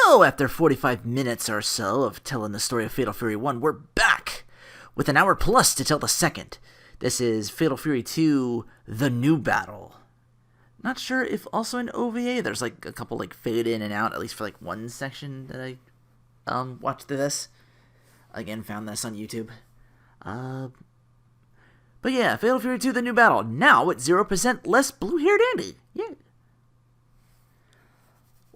So, after 45 minutes or so of telling the story of Fatal Fury 1, we're back with an hour plus to tell the second. This is Fatal Fury 2, The New Battle. Not sure if also in OVA, there's like a couple like fade in and out, at least for like one section that I watched this. Again, found this on YouTube. But yeah, Fatal Fury 2, The New Battle. Now with 0% less blue-haired Andy. Yeah.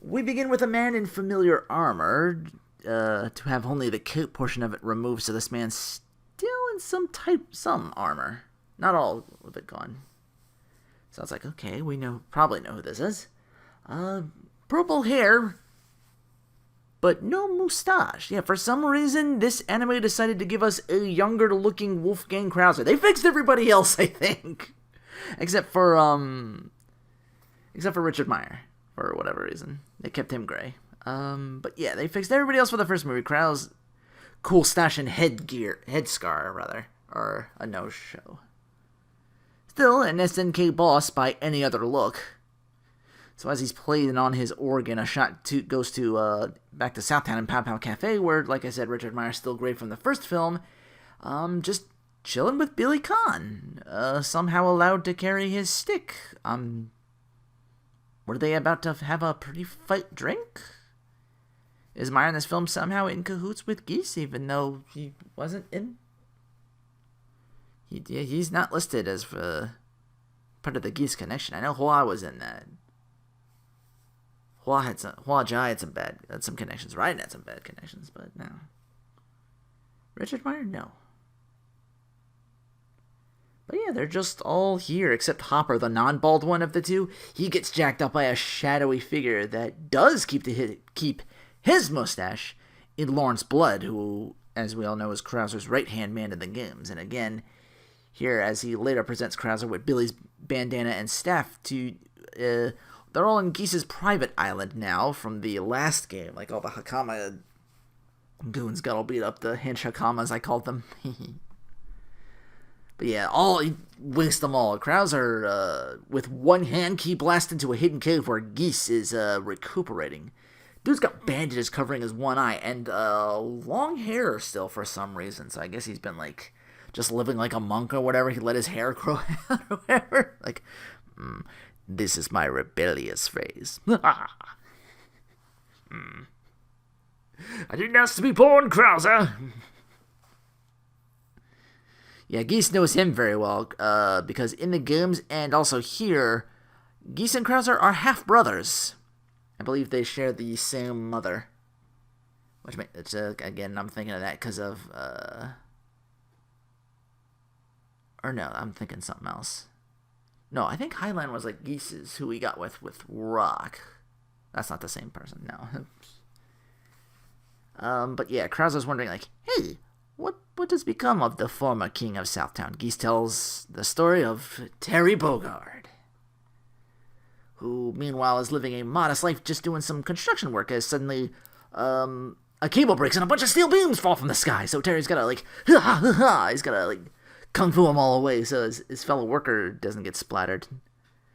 We begin with a man in familiar armor, to have only the coat portion of it removed, so this man's still in some armor. Not all of it gone. So I was like, okay, we probably know who this is. Purple hair, but no mustache. Yeah, for some reason, this anime decided to give us a younger-looking Wolfgang Krauser. They fixed everybody else, I think, except for Richard Meyer. For whatever reason. They kept him gray. But yeah, they fixed everybody else for the first movie. Krau's cool stash and headscar, rather. Or a no-show. Still, an SNK boss by any other look. So as he's playing on his organ, a shot goes to back to Southtown and Pow Pow Cafe, where, like I said, Richard Meyer's still great from the first film. Just chilling with Billy Khan. Somehow allowed to carry his stick. Were they about to have a pretty fight drink? Is Meyer in this film somehow in cahoots with Geese, even though he wasn't in? He's not listed as part of the Geese connection. I know Hua was in that. Hua Jai had some connections. Ryan had some bad connections, but no. Richard Meyer, no. But yeah, they're just all here, except Hopper, the non-bald one of the two. He gets jacked up by a shadowy figure that does keep his mustache in Lawrence Blood, who, as we all know, is Krauser's right-hand man in the games. And again, here, as he later presents Krauser with Billy's bandana and staff they're all in Geese's private island now from the last game. Like all the Hakama goons got all beat up, the hench Hakamas, I called them. But yeah, he wastes them all. Krauser, with one hand, key blast into a hidden cave where Geese is recuperating. Dude's got bandages covering his one eye and long hair still for some reason. So I guess he's been like just living like a monk or whatever. He let his hair grow out or whatever. Like, this is my rebellious phase. I didn't ask to be born, Krauser. Yeah, Geese knows him very well, because in the games and also here, Geese and Krauser are half-brothers. I believe they share the same mother. Which makes, again, I'm thinking of that because of, or no, I'm thinking something else. No, I think Highline was like Geese's, who he got with Rock. That's not the same person, no. But yeah, Krauser's wondering, like, hey, what has become of the former king of Southtown? Geese tells the story of Terry Bogard, who meanwhile is living a modest life just doing some construction work as suddenly a cable breaks and a bunch of steel beams fall from the sky. So Terry's gotta he's gotta kung fu them all away so his fellow worker doesn't get splattered.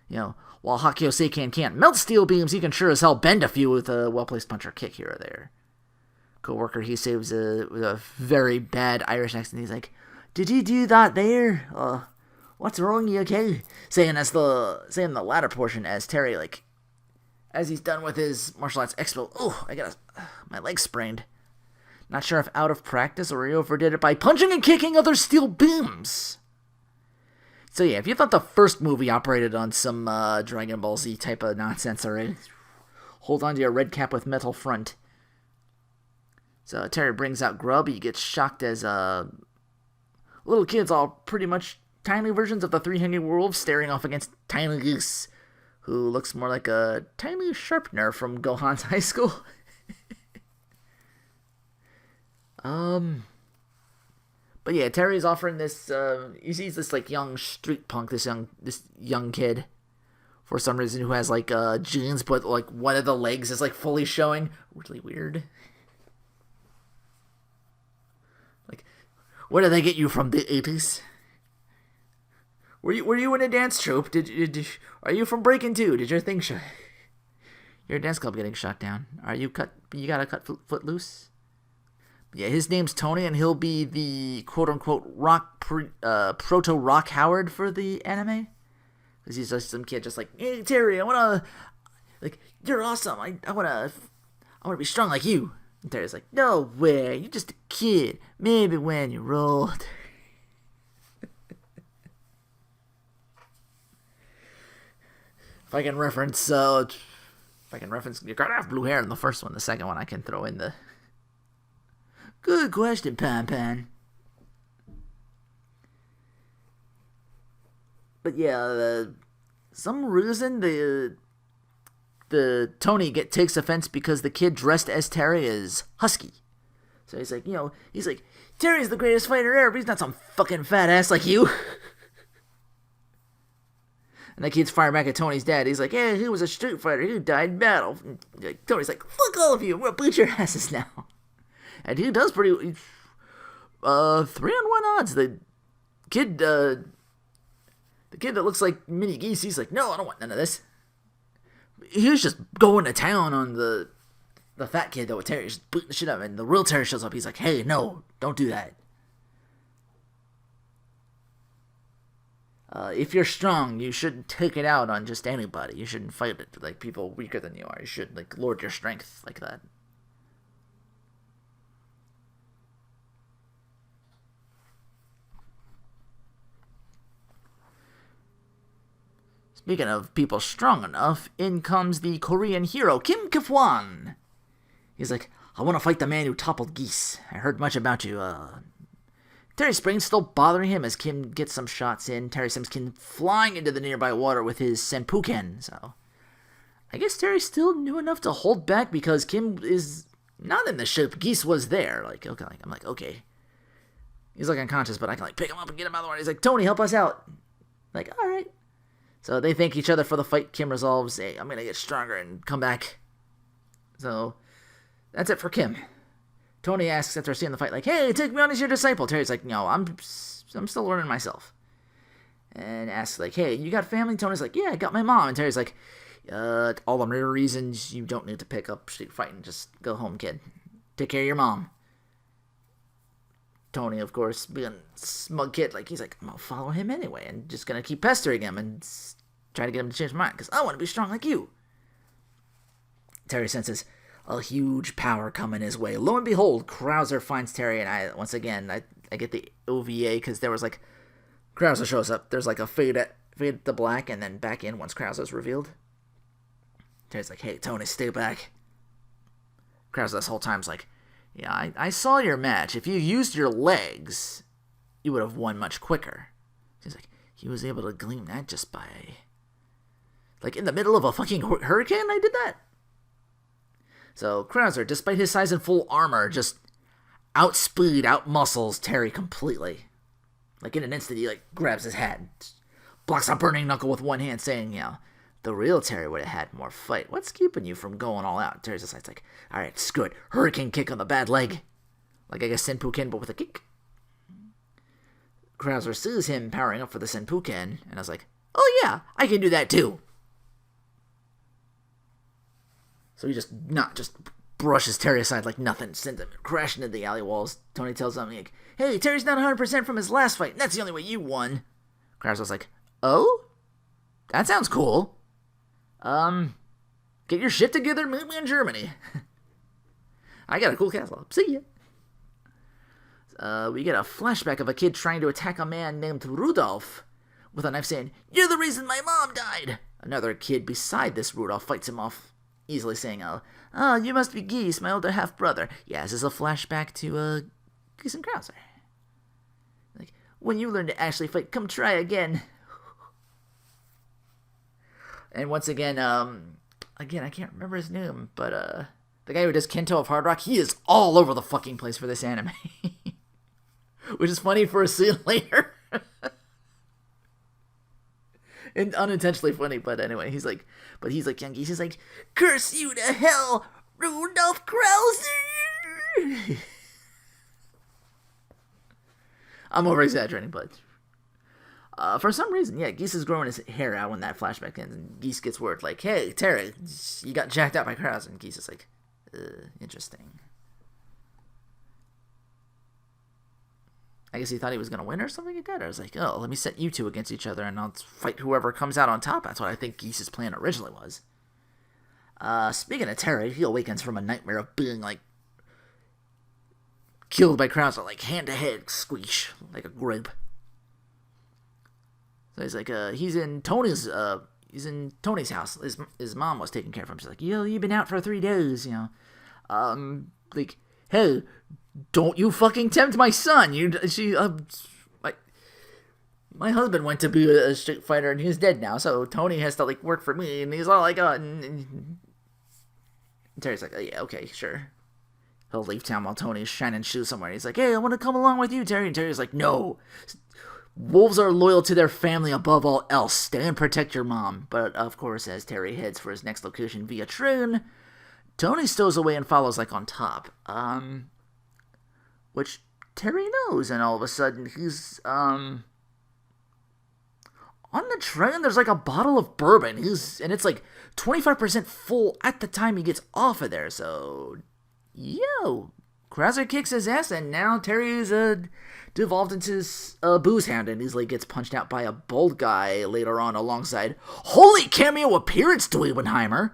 You know, while Hakio Seikan can't melt steel beams, he can sure as hell bend a few with a well-placed punch or kick here or there. Co-worker he saves with a very bad Irish accent. He's like, "Did you do that there? What's wrong? You okay?" Saying the latter portion as Terry, like, as he's done with his martial arts expo. Oh, I got my leg sprained. Not sure if out of practice or he overdid it by punching and kicking other steel beams. So yeah, if you thought the first movie operated on some Dragon Ball Z type of nonsense, alright, hold on to your red cap with metal front. So Terry brings out Grub. He gets shocked as little kids, all pretty much tiny versions of the Three Hungry Wolves, staring off against Tiny Goose, who looks more like a tiny Sharpener from Gohan's high school. But yeah, Terry's offering this. He sees this like young street punk, this young kid, for some reason, who has like jeans, but like one of the legs is like fully showing. Really weird. Where did they get you from, the 80s? Were you in a dance troupe? Are you from Breakin' 2? Did your thing show? Your dance club getting shut down. Are you cut? You gotta cut foot loose. Yeah, his name's Tony, and he'll be the quote-unquote proto Rock Howard for the anime. Because he's just some kid just like, hey, Terry, I want to, like, you're awesome. I want to be strong like you. And Terry's like, no way, you're just a kid. Maybe when you're old. If I can reference, you gotta have blue hair in the first one. The second one, I can throw in the... Good question, Pan. But yeah, some reason the Tony takes offense because the kid dressed as Terry is husky. So he's like, Terry's the greatest fighter ever, but he's not some fucking fat ass like you. And the kid's firing back at Tony's dad. He's like, hey, he was a street fighter. He died in battle. And Tony's like, fuck all of you. We'll boot your asses now. And he does pretty... 3-on-1 odds. The kid that looks like Mini Geese, he's like, no, I don't want none of this. He was just going to town on the fat kid, though, with Terry. Just booting the shit up. And the real Terry shows up. He's like, hey, no, don't do that. If you're strong, you shouldn't take it out on just anybody. You shouldn't fight it like people weaker than you are. You should, like, lord your strength like that. Speaking of people strong enough, in comes the Korean hero, Kim Kif-wan. He's like, I want to fight the man who toppled Geese. I heard much about you. Terry Spring's still bothering him as Kim gets some shots in. Terry sends Kim flying into the nearby water with his senpuken. So, I guess Terry still knew enough to hold back because Kim is not in the ship. Geese was there. Like, okay, I'm like, okay. He's like unconscious, but I can like pick him up and get him out of the water. He's like, Tony, help us out. Like, all right. So they thank each other for the fight. Kim resolves, hey, I'm going to get stronger and come back. So that's it for Kim. Tony asks after seeing the fight, like, hey, take me on as your disciple. Terry's like, no, I'm still learning myself. And asks, like, hey, you got family? Tony's like, yeah, I got my mom. And Terry's like, all the mere reasons you don't need to pick up street fighting. Just go home, kid. Take care of your mom. Tony, of course, being a smug kid, like, he's like, I'm going to follow him anyway and just going to keep pestering him and try to get him to change his mind because I want to be strong like you. Terry senses a huge power coming his way. Lo and behold, Krauser finds Terry, and I get the OVA because there was like, Krauser shows up. There's like a fade to black and then back in once Krauser's revealed. Terry's like, hey, Tony, stay back. Krauser this whole time's like, yeah, I saw your match. If you used your legs, you would have won much quicker. He's like, he was able to glean that just by... Like, in the middle of a fucking hurricane, I did that? So, Krauser, despite his size and full armor, just out-muscles Terry completely. Like, in an instant, he, like, grabs his head, blocks a burning knuckle with one hand, saying, you know, the real Terry would have had more fight. What's keeping you from going all out? Terry's just like, alright, screw it. Hurricane kick on the bad leg. Like, I guess Senpuken, but with a kick. Krauser sees him powering up for the Senpuken, and I was like, oh yeah, I can do that too. So he just brushes Terry aside like nothing, sends him crashing into the alley walls. Tony tells him, like, hey, Terry's not 100% from his last fight, and that's the only way you won. Krauser's like, oh? That sounds cool. Get your shit together, meet me in Germany. I got a cool castle. See ya. We get a flashback of a kid trying to attack a man named Rudolph with a knife saying, you're the reason my mom died. Another kid beside this Rudolph fights him off, easily saying, oh, you must be Geese, my older half-brother. Yeah, this is a flashback to, Geese and Krauser. Like, when you learn to actually fight, come try again. And once again, I can't remember his name, but, the guy who does Kento of Hard Rock, he is all over the fucking place for this anime. Which is funny for a scene later. And unintentionally funny, but anyway, he's like young Geese, he's like, curse you to hell, Rudolph Krauser! I'm over exaggerating, but For some reason, yeah, Geese is growing his hair out when that flashback ends, and Geese gets word like, hey, Terry, you got jacked up by Krauser, and Geese is like, interesting. I guess he thought he was going to win or something like that. I was like, oh, let me set you two against each other, and I'll fight whoever comes out on top. That's what I think Geese's plan originally was. Speaking of Terry, he awakens from a nightmare of being, like, killed by Krauser, like, hand-to-head, squeesh, like a grape. So he's like, he's in Tony's house. His mom was taking care of him. She's like, yo, you've been out for 3 days, you know. Like, hey, don't you fucking tempt my son. My husband went to be a street fighter and he's dead now, so Tony has to, like, work for me. And he's all like, and Terry's like, oh, yeah, okay, sure. He'll leave town while Tony's shining shoes somewhere. He's like, hey, I want to come along with you, Terry. And Terry's like, no. Wolves are loyal to their family above all else. Stay and protect your mom. But, of course, as Terry heads for his next location via train, Tony stows away and follows, like, on top. Which Terry knows, and all of a sudden, he's, on the train, there's, like, a bottle of bourbon. And it's, like, 25% full at the time he gets off of there, so, yo, Krauser kicks his ass, and now Terry's, devolved into booze hound, and he's like gets punched out by a bald guy later on alongside holy cameo appearance Dweebenheimer.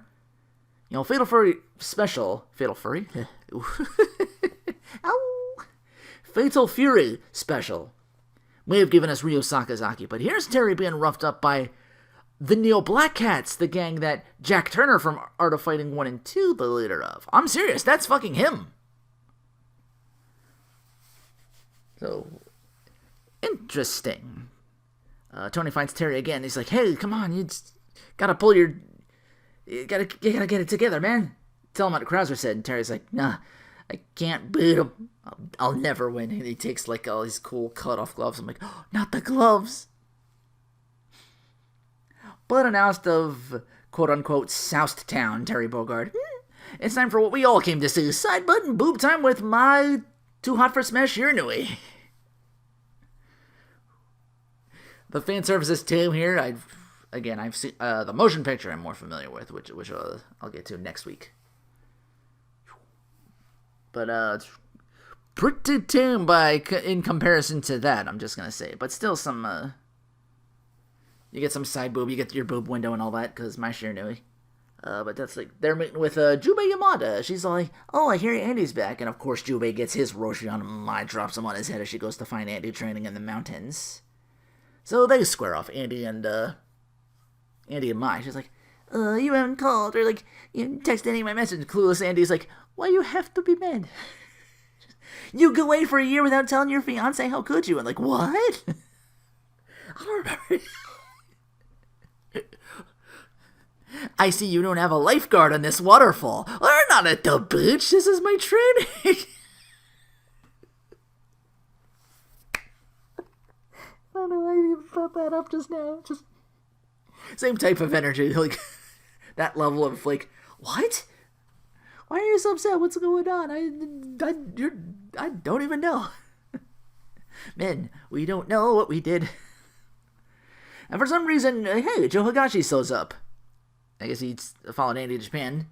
You know, Fatal Fury special. Ow. Fatal Fury special may have given us Ryo Sakazaki, but here's Terry being roughed up by the Neo Black Cats, the gang that Jack Turner from Art of Fighting 1 and 2, the leader of. I'm serious, that's fucking him. So, interesting. Tony finds Terry again. He's like, hey, come on, you just gotta pull your... You gotta get it together, man. Tell him what Krauser said. And Terry's like, nah, I can't beat him. I'll never win. And he takes, like, all these cool cut-off gloves. I'm like, oh, not the gloves. But announced of, quote-unquote, Soust Town, Terry Bogard. It's time for what we all came to see. Side button boob time with Mai Too Hot for Mai Shiranui. The fan services team here, I've seen the motion picture I'm more familiar with, which I'll get to next week. But it's pretty tame in comparison to that, I'm just gonna say. But still some you get some side boob, you get your boob window and all that because Mai Shiranui. But that's like they're meeting with Jubei Yamada. She's like, oh, I hear Andy's back, and of course Jubei gets his Roshi on him. Mai drops him on his head as she goes to find Andy training in the mountains. So they square off, Andy and Mai. She's like, you haven't called, or like, you haven't texted any of my messages. Clueless Andy's like, why you have to be mad? You go away for a year without telling your fiance, how could you? And like, what? I don't remember. I see you don't have a lifeguard on this waterfall. We're not at the beach, this is my training. I don't know why I even brought that up just now. Just same type of energy, like that level of like, what? Why are you so upset? What's going on? I don't even know. Men, we don't know what we did. And for some reason, hey, Joe Higashi shows up. I guess he's followed Andy to Japan.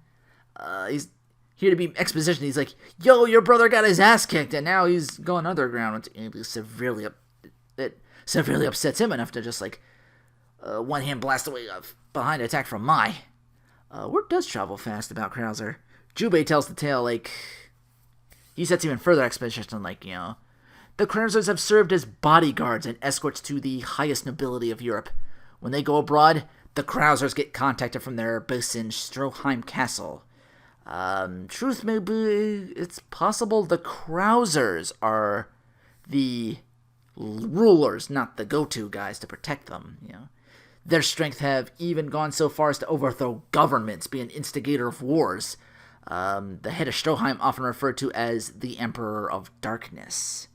He's here to be exposition. He's like, yo, your brother got his ass kicked, and now he's going underground. Which Andy severely upsets him enough to just like one hand blast away behind attack from Mai. Word does travel fast about Krauser. Jubei tells the tale like he sets even further exposition like, you know, the Krausers have served as bodyguards and escorts to the highest nobility of Europe. When they go abroad, the Krausers get contacted from their base in Stroheim Castle. Truth may be, it's possible the Krausers are the rulers, not the go-to guys to protect them, you know. Their strength have even gone so far as to overthrow governments, be an instigator of wars. The head of Stroheim often referred to as the Emperor of Darkness.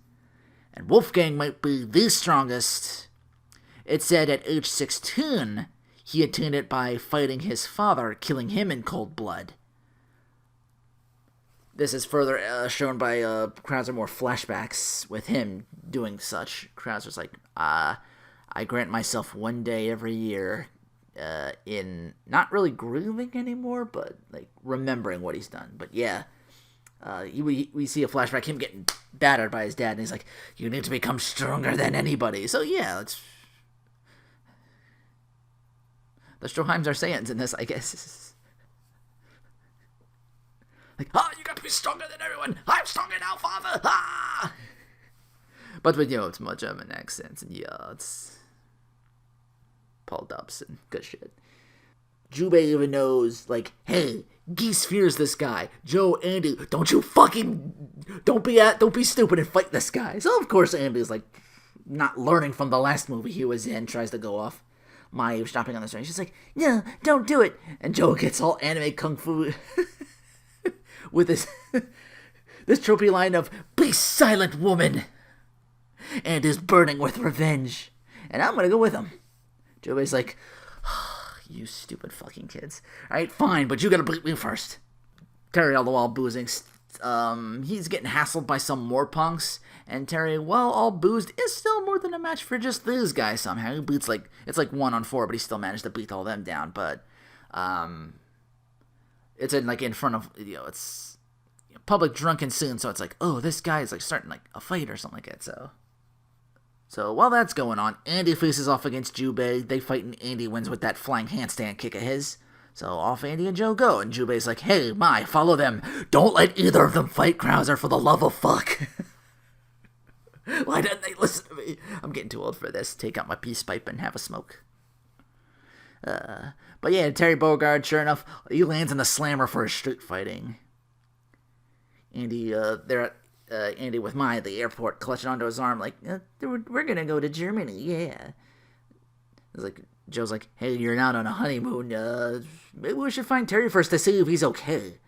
And Wolfgang might be the strongest. It's said at age 16, he attained it by fighting his father, killing him in cold blood. This is further shown by Krauser more flashbacks with him doing such. Krauser's like, I I grant myself one day every year in not really grieving anymore, but like remembering what he's done. But yeah, we see a flashback, him getting battered by his dad, and he's like, you need to become stronger than anybody. So yeah, the Stroheims are Saiyans in this, I guess. Like, you got to be stronger than everyone. I'm stronger now, father. But with, it's more German accents, and yeah, it's Paul Dobson, good shit. Jubei even knows, like, hey, Geese fears this guy. Joe, Andy, don't be stupid and fight this guy. So of course Andy's like, not learning from the last movie he was in, tries to go off. Mai was stopping on the street. She's like, no, don't do it. And Joe gets all anime kung fu with this tropey line of, be silent, woman. And is burning with revenge. And I'm gonna go with him. Jubei's like, you stupid fucking kids. Alright, fine, but you gotta beat me first. Terry all the while boozing. He's getting hassled by some more punks. And Terry, while all boozed, is still more than a match for just these guys somehow. He beats it's like 1-on-4, but he still managed to beat all them down. But it's in front of, it's public drunken scene, so it's like, oh, this guy is like starting like a fight or something like that. So while that's going on, Andy faces off against Jubei. They fight and Andy wins with that flying handstand kick of his. So off Andy and Joe go, and Jubei's like, hey, Mai, follow them. Don't let either of them fight Krauser for the love of fuck. Why didn't they listen to me? I'm getting too old for this. Take out my peace pipe and have a smoke. But yeah, Terry Bogard, sure enough, he lands in the slammer for his street fighting. Andy, they're at Andy with Mai at the airport, clutching onto his arm, like, we're gonna go to Germany, yeah. It's like, Joe's like, hey, you're not on a honeymoon, maybe we should find Terry first to see if he's okay.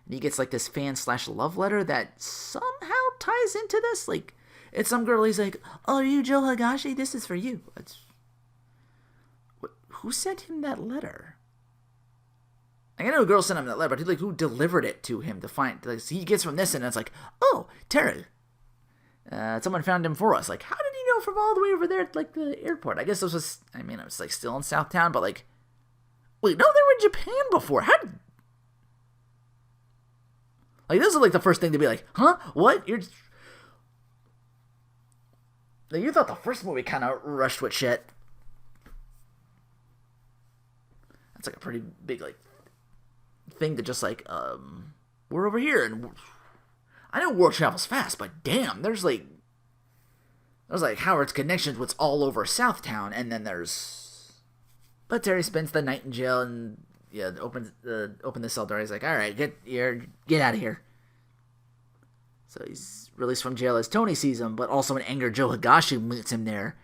And he gets like this fan/love letter that somehow ties into this, like, it's some girl, he's like, oh, are you Joe Higashi? This is for you. Who sent him that letter? Like, I know a girl sent him that letter, but who delivered it to him to find? Like, he gets from this, and it's like, oh, Terry. Someone found him for us. Like, how did he know from all the way over there at, like, the airport? I guess this was, it was, like, still in Southtown, but, like, wait, no, they were in Japan before. How did... Like, this is, like, the first thing to be like, huh? What? You thought the first movie kind of rushed with shit. That's, like, a pretty big, like, thing to just, like, we're over here, and I know world travels fast, but damn, there's Howard's connections with all over Southtown, and then but Terry spends the night in jail, and yeah, open the cell door. He's like, all right, get out of here. So he's released from jail as Tony sees him, but also in anger, Joe Higashi meets him there.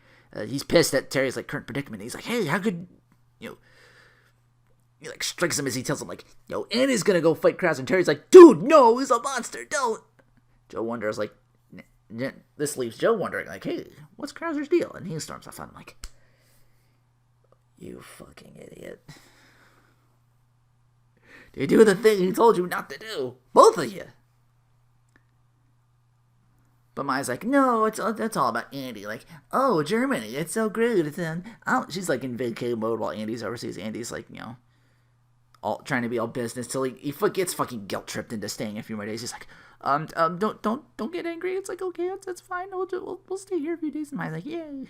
He's pissed at Terry's like current predicament. He's like, hey, how could he like strikes him as he tells him like, Andy's gonna go fight Krauser, and Terry's like, dude, no, he's a monster, don't. Joe wonders like, this leaves Joe wondering like, hey, what's Krauser's deal? And he storms off on him like, you fucking idiot. You do the thing he told you not to do, both of you. But Mai's like, no, it's all about Andy. Like, oh, Germany, it's so great. She's like in vacay mode while Andy's overseas. Andy's like, all trying to be all business till he gets fucking guilt tripped into staying a few more days. He's like, don't get angry. It's like, okay, that's fine. We'll stay here a few days. And Mai's like, yay.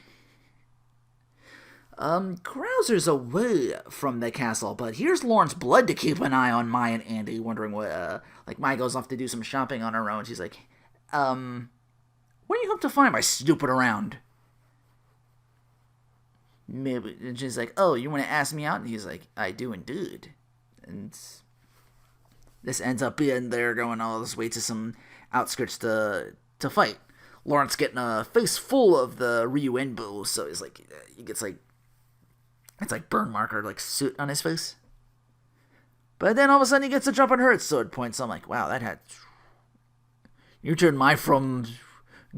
Krauser's away from the castle, but here's Lawrence Blood to keep an eye on Mai and Andy, wondering what, like, Mai goes off to do some shopping on her own. She's like, what do you hope to find by snooping around? Maybe, and she's like, oh, you want to ask me out? And he's like, I do indeed. And this ends up being they're going all this way to some outskirts to fight. Lawrence getting a face full of the Ryuenbu, so he's like, he gets like, it's like burn marker, like soot on his face. But then all of a sudden he gets a jump on her at sword point, so I'm like, wow, that had... You turned Mai from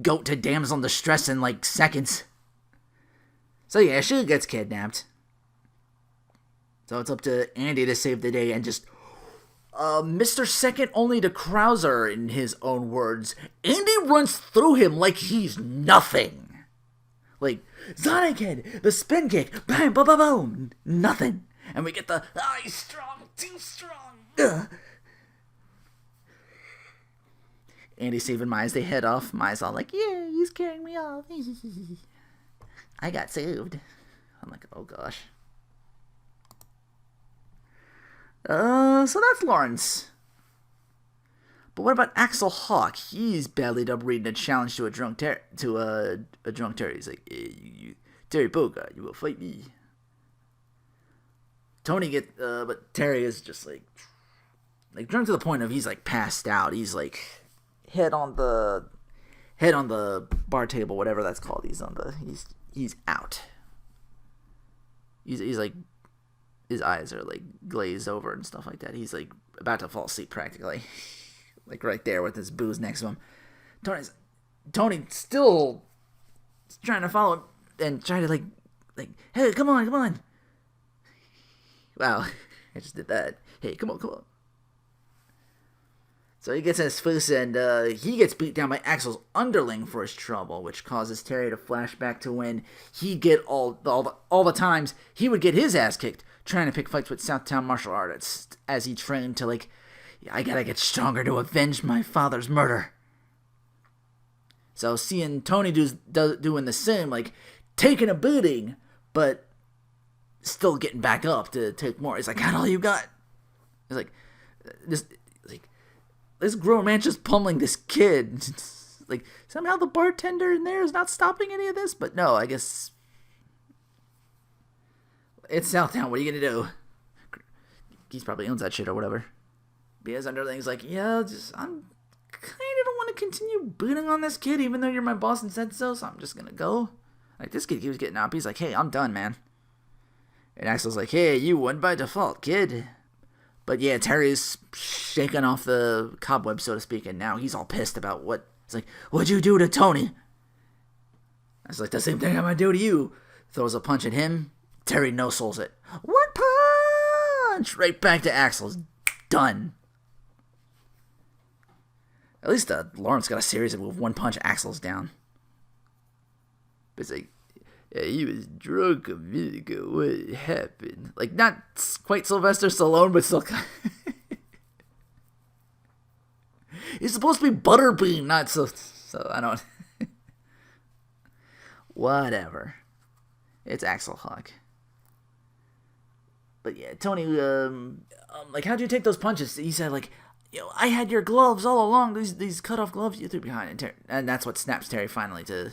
goat to damsel in distress in like seconds. So yeah, she gets kidnapped. So it's up to Andy to save the day and just... Mr. Second only to Krauser, in his own words. Andy runs through him like he's nothing. Like, Sonic Head, the spin kick, bam, boom, boom, boom, nothing. And we get the, he's strong, too strong. Ugh. Andy's saving Mai as they head off. Mai's all like, yeah, he's carrying me off. I got saved. I'm like, oh gosh. So that's Lawrence. But what about Axel Hawk? He's badly up reading a challenge to a drunk Terry. He's like, hey, Terry Bogard, you will fight me. Tony but Terry is just like drunk to the point of he's like passed out. He's like head on the bar table, whatever that's called. He's out. He's like, his eyes are like glazed over and stuff like that. He's like about to fall asleep practically. Like right there with his booze next to him. Tony still trying to follow and trying to like, hey, come on. Wow, I just did that. Hey, come on. So he gets in his face and he gets beat down by Axel's underling for his trouble, which causes Terry to flash back to when he'd get all the times he would get his ass kicked trying to pick fights with Southtown martial artists as he trained to like, I gotta get stronger to avenge my father's murder. So seeing Tony doing the same, like taking a beating, but still getting back up to take more. He's like, "Got all you got?" He's like, this grown man just pummeling this kid. Like somehow the bartender in there is not stopping any of this, but no, I guess it's Southtown. What are you gonna do? He probably owns that shit or whatever. Because underling's like, yeah, I'm kind of don't want to continue beating on this kid, even though you're my boss and said so I'm just gonna go. Like, this kid keeps getting up. He's like, hey, I'm done, man. And Axel's like, hey, you won by default, kid. But yeah, Terry's shaking off the cobweb, so to speak, and now he's all pissed about what. He's like, what'd you do to Tony? I was like, the same thing I'm gonna do to you. Throws a punch at him. Terry no-souls it. One punch! Right back to Axel's. Done. At least Lawrence got a series of one punch Axel's down. But it's like, yeah, he was drunk a minute ago. What happened? Like, not quite Sylvester Stallone, but still kind of. He's supposed to be Butterbean, not so I don't. Whatever. It's Axel Hawk. But yeah, Tony, like, how'd you take those punches? He said, like, I had your gloves all along. These cut off gloves you threw behind, and that's what snaps Terry finally to.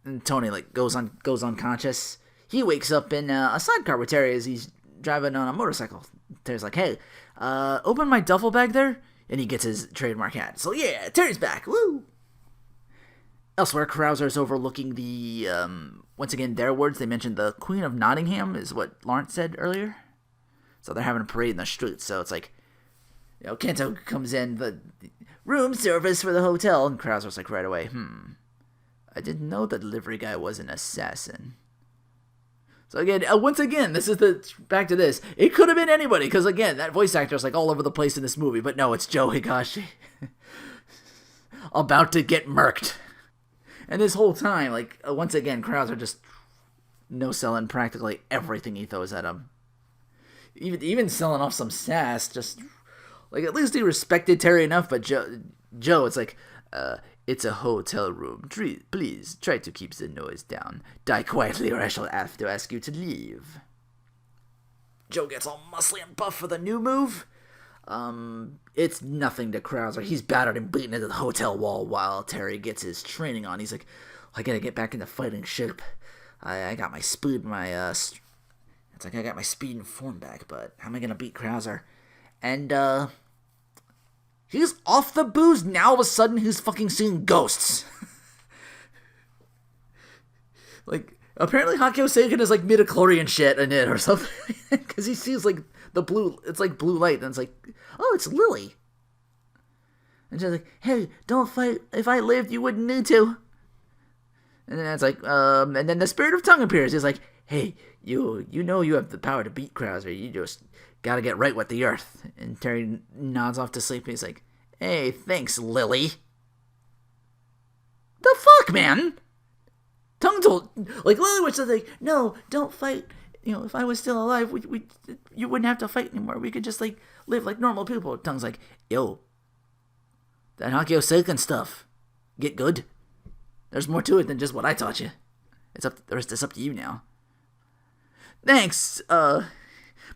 And Tony like goes unconscious. He wakes up in a sidecar with Terry as he's driving on a motorcycle. Terry's like, "Hey, open my duffel bag there," and he gets his trademark hat. So yeah, Terry's back. Woo! Elsewhere, Krauser's overlooking the once again their words. They mentioned the Queen of Nottingham is what Lawrence said earlier. So they're having a parade in the streets. So it's like, Kento comes in, the room service for the hotel. And Krauser's like right away, I didn't know the delivery guy was an assassin. So again, once again, this is back to this. It could have been anybody, because again, that voice actor is like all over the place in this movie. But no, it's Joe Higashi. About to get murked. And this whole time, like, once again, Krauser just no-selling practically everything he throws at him. Even selling off some sass, just like at least he respected Terry enough. But Joe, it's like, it's a hotel room. Please try to keep the noise down. Die quietly, or I shall have to ask you to leave. Joe gets all muscly and buff for the new move. It's nothing to Krauser. He's battered and beaten into the hotel wall while Terry gets his training on. He's like, I gotta get back into fighting shape. I got my speed, it's like I got my speed and form back, but how am I going to beat Krauser? And, he's off the booze. Now all of a sudden he's fucking seeing ghosts. Like, apparently Hakio Seiken is like midichlorian shit in it or something. Because he sees like it's like blue light, and it's like, oh, it's Lily. And she's like, hey, don't fight. If I lived, you wouldn't need to. And then it's like, and then the Spirit of Tongue appears. He's like, hey, you know you have the power to beat Krauser. You just gotta get right with the earth. And Terry nods off to sleep, and he's like, hey, thanks, Lily. The fuck, man? Tongue told, like, Lily was just like, no, don't fight. You know, if I was still alive, you wouldn't have to fight anymore. We could just, like, live like normal people. Tongue's like, yo, that Hakyo Seiken stuff, get good. There's more to it than just what I taught you. The rest is up to you now. Thanks, but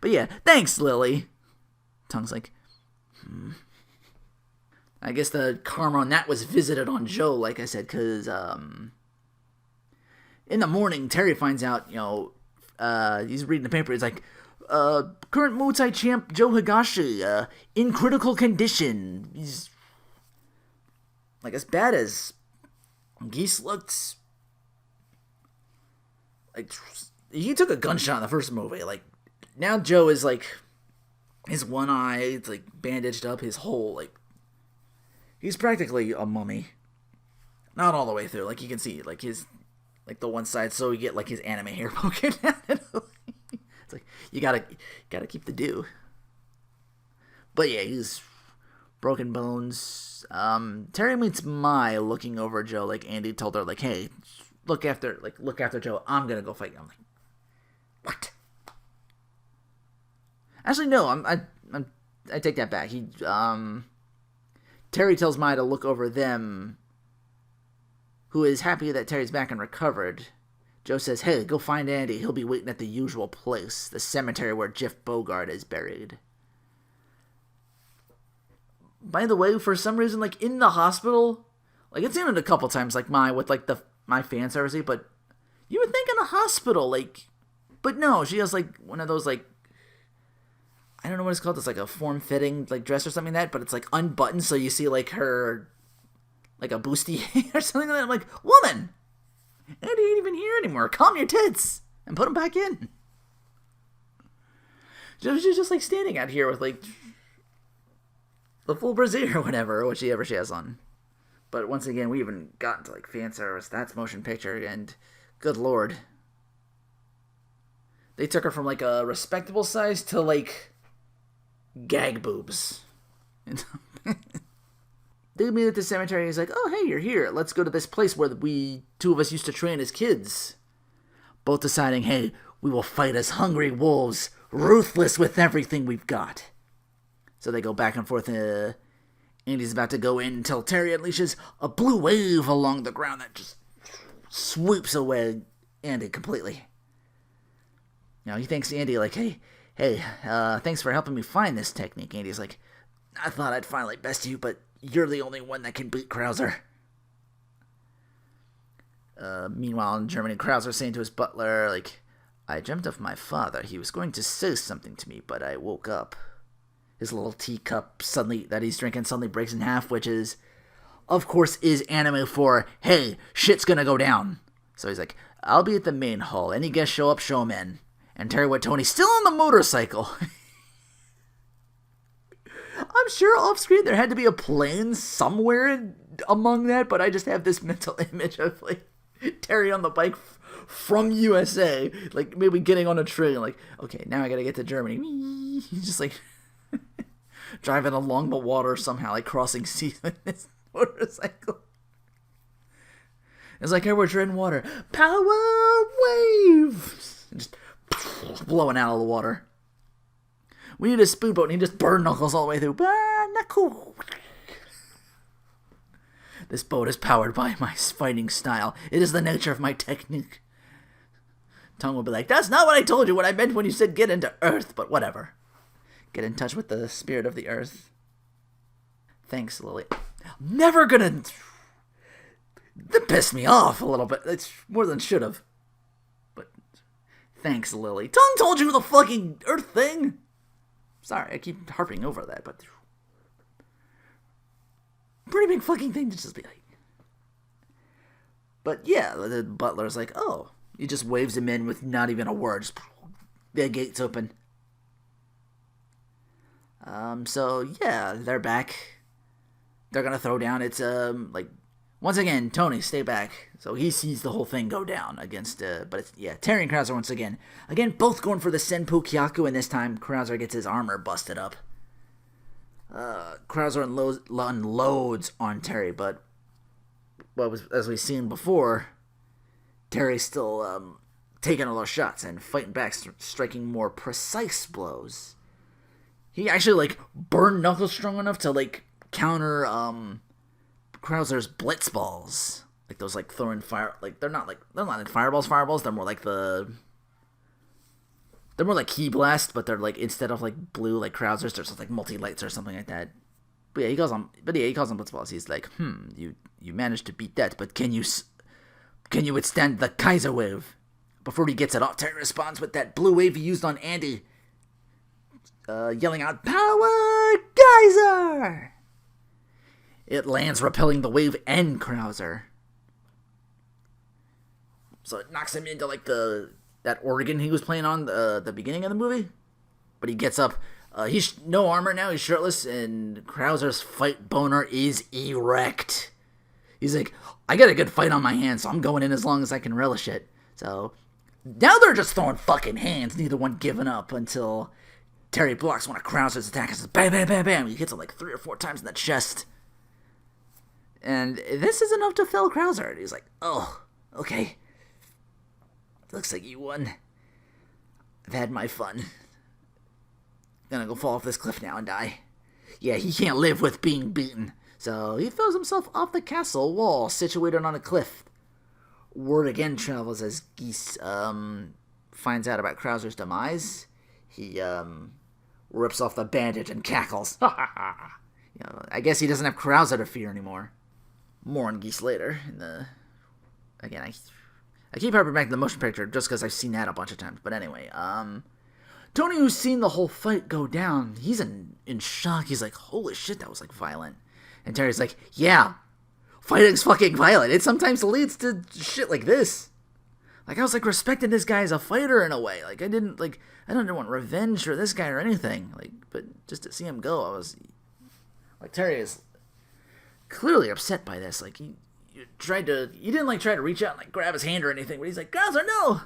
yeah, thanks, Lily. Tongue's like, I guess the karma on that was visited on Joe, like I said, because, in the morning, Terry finds out, you know, he's reading the paper, he's like, current Muay Thai champ Joe Higashi, in critical condition. He's, like, as bad as Geese looked. Like, he took a gunshot in the first movie. Like, now Joe is, like, his one eye, it's, like, bandaged up, his whole, like, he's practically a mummy. Not all the way through. Like, you can see, like, his, like, the one side, so you get, like, his anime hair poking out. It's like, you gotta keep the dew. But yeah, he's broken bones. Terry meets Mai looking over Joe, like Andy told her, like, hey, look after Joe. I'm gonna go fight you. I'm like, what? Actually, no. I take that back. Terry tells Mai to look over them, who is happy that Terry's back and recovered. Joe says, hey, go find Andy. He'll be waiting at the usual place, the cemetery where Jeff Bogard is buried. By the way, for some reason, like, in the hospital, like, it's in it a couple times, like, with, like, my fan service, but you would think in a hospital, like, but no, she has, like, one of those, like, I don't know what it's called, it's, like, a form-fitting, like, dress or something like that, but it's, like, unbuttoned, so you see, like, her, like, a bustier or something like that. I'm like, woman, Andy ain't even here anymore. Calm your tits and put them back in. She's just, like, standing out here with, like, the full brassiere or whatever, or whatever she has on. But once again, we even got into, like, fan service. That's motion picture, and good lord. They took her from, like, a respectable size to, like, gag boobs. They meet at the cemetery, he's like, oh, hey, you're here. Let's go to this place where two of us used to train as kids. Both deciding, hey, we will fight as hungry wolves, ruthless with everything we've got. So they go back and forth. Andy's about to go in until Terry unleashes a blue wave along the ground that just swoops away Andy completely. Now he thanks Andy like, hey, thanks for helping me find this technique. Andy's like, I thought I'd finally best you, but you're the only one that can beat Krauser. Meanwhile, in Germany, Krauser saying to his butler, like, I dreamt of my father. He was going to say something to me, but I woke up. His little teacup that he's drinking suddenly breaks in half, which is, of course, is anime for, hey, shit's gonna go down. So he's like, I'll be at the main hall. Any guests show up, show 'em in. And Terry White Tony's still on the motorcycle. I'm sure off screen there had to be a plane somewhere among that, but I just have this mental image of, like, Terry on the bike from USA, like, maybe getting on a train, like, okay, now I gotta get to Germany. He's just, like, driving along the water somehow, like, crossing seas with this motorcycle. It's like, hey, we're treading water. Power waves! And just blowing out of the water. We need a speedboat, and he just burn knuckles all the way through. This boat is powered by my fighting style. It is the nature of my technique. Tongue will be like, that's not what I told you, what I meant when you said get into Earth, but whatever. Get in touch with the spirit of the Earth. Thanks, Lily. I'm never gonna... That pissed me off a little bit. It's more than should have. But thanks, Lily. Tongue told you the fucking Earth thing. Sorry, I keep harping over that, but pretty big fucking thing to just be like. But yeah, the butler's like, oh, he just waves him in with not even a word. Just, the gates open. So yeah, they're back. They're gonna throw down. It's like, once again, Tony, stay back. So he sees the whole thing go down against, but it's, yeah, Terry and Krauser once again. Again, both going for the Senpu Kyaku, and this time Krauser gets his armor busted up. Krauser unloads on Terry, but well, as we've seen before, Terry's still taking all those shots and fighting back, striking more precise blows. He actually like burned Knuckles strong enough to like counter Krauser's blitz balls, like those like throwing fire. Like they're not like fireballs. They're more like they're more like key blast, but they're like instead of like blue like Krauser's, there's like multi lights or something like that. But yeah, he calls them blitz balls. He's like, you managed to beat that, but can you withstand the Kaiser wave? Before he gets it off, Terry responds with that blue wave he used on Andy, yelling out, "Power Kaiser!" It lands, repelling the wave and Krauser. So it knocks him into like that organ he was playing on the beginning of the movie. But he gets up. He's no armor now. He's shirtless, and Krauser's fight boner is erect. He's like, I got a good fight on my hands, so I'm going in as long as I can relish it. So now they're just throwing fucking hands, neither one giving up until Terry blocks one of Krauser's attacks. Bam, bam, bam, bam. He hits him like 3 or 4 times in the chest. And this is enough to fell Krauser. And he's like, oh, okay. Looks like you won. I've had my fun. Gonna go fall off this cliff now and die. Yeah, he can't live with being beaten. So he throws himself off the castle wall situated on a cliff. Word again travels as Geese finds out about Krauser's demise. He rips off the bandage and cackles. I guess he doesn't have Krauser to fear anymore. More on Geese later. Again, I keep harping back to the motion picture just because I've seen that a bunch of times. But anyway, Tony, who's seen the whole fight go down, he's in shock. He's like, holy shit, that was like violent. And Terry's like, yeah, fighting's fucking violent. It sometimes leads to shit like this. Like, I was like respecting this guy as a fighter in a way. Like, I didn't want revenge for this guy or anything. Like, but just to see him go, I was like, Terry is clearly upset by this. Like, you didn't like try to reach out and like grab his hand or anything, but he's like, Krauser, no!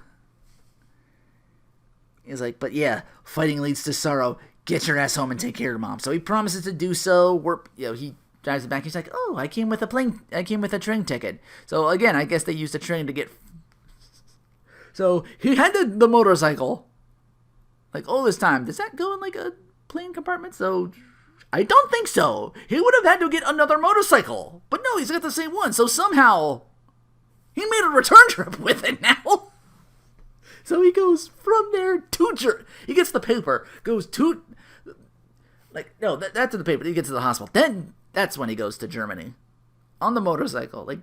He's like, but yeah, fighting leads to sorrow. Get your ass home and take care of Mom. So he promises to do so. He drives it back. He's like, oh, I came with a train ticket. So again, I guess they used a train to get. So he had the motorcycle. Like all this time, does that go in like a plane compartment? So I don't think so. He would have had to get another motorcycle. But no, he's got the same one. So somehow he made a return trip with it now. So he goes from there to he gets the paper, goes to that's the paper. He gets to the hospital. Then that's when he goes to Germany on the motorcycle. Like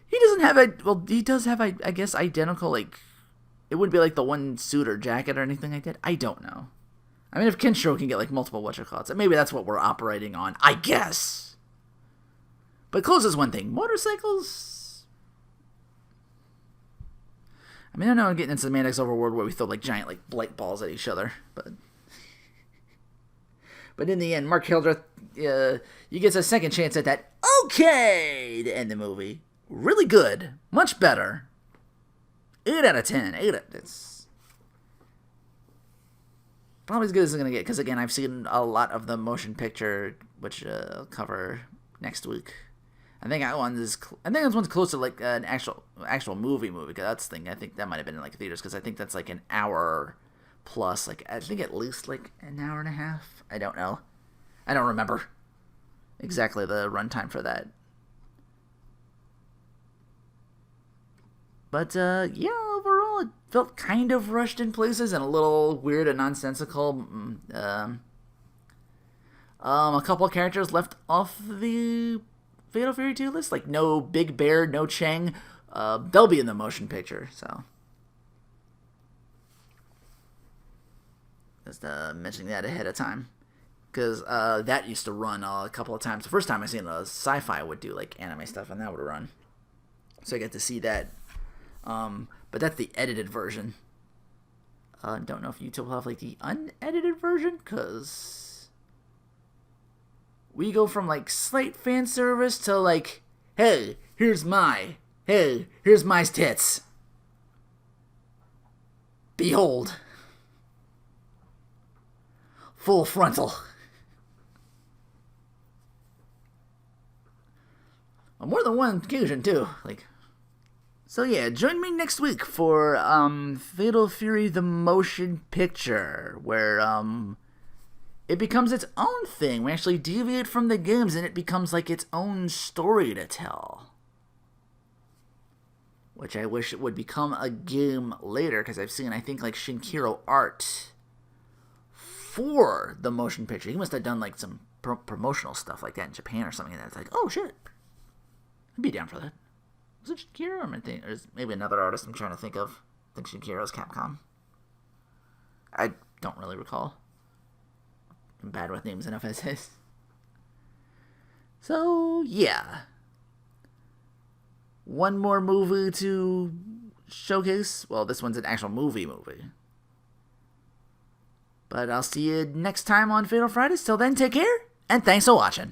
he doesn't have he does have I guess identical, like it wouldn't be like the one suit or jacket or anything like that. I don't know. I mean, if Kenshiro can get like multiple whatchamacallits, maybe that's what we're operating on, I guess. But clothes is one thing. Motorcycles, I mean, I know I'm getting into semantics overworld where we throw like giant like blight balls at each other, but in the end, Mark Hildreth, he gets a second chance at that okay to end the movie. Really good, much better. 8 out of 10. It's probably as good as it's gonna get because again, I've seen a lot of the motion picture, which I'll cover next week. I think this one's close to like an actual movie because that's the thing. I think that might have been in like theaters because I think that's like an hour plus. Like I think at least like an hour and a half. I don't know. I don't remember exactly the runtime for that. But yeah, overall it felt kind of rushed in places and a little weird and nonsensical. A couple of characters left off the Fatal Fury 2 list, like no Big Bear, no Chang. They'll be in the motion picture, so just mentioning that ahead of time because that used to run a couple of times. The first time I seen a Sci-Fi would do like anime stuff, and that would run, so I get to see that. But that's the edited version. Don't know if YouTube will have like the unedited version because we go from like slight fan service to like, hey, here's Mai's tits. Behold. Full frontal. On more than one occasion, too. So yeah, join me next week for Fatal Fury the Motion Picture, where it becomes its own thing. We actually deviate from the games and it becomes like its own story to tell. Which I wish it would become a game later, because I've seen, I think, Shinkiro art for the motion picture. He must have done some promotional stuff like that in Japan or something, and it's oh shit, I'd be down for that. Was it Shinkiro? Or maybe another artist I'm trying to think of. I think Shinkiro's Capcom. I don't really recall. I'm bad with names enough as is. So, yeah. One more movie to showcase. Well, this one's an actual movie. But I'll see you next time on Fatal Fridays. Till then, take care, and thanks for watching.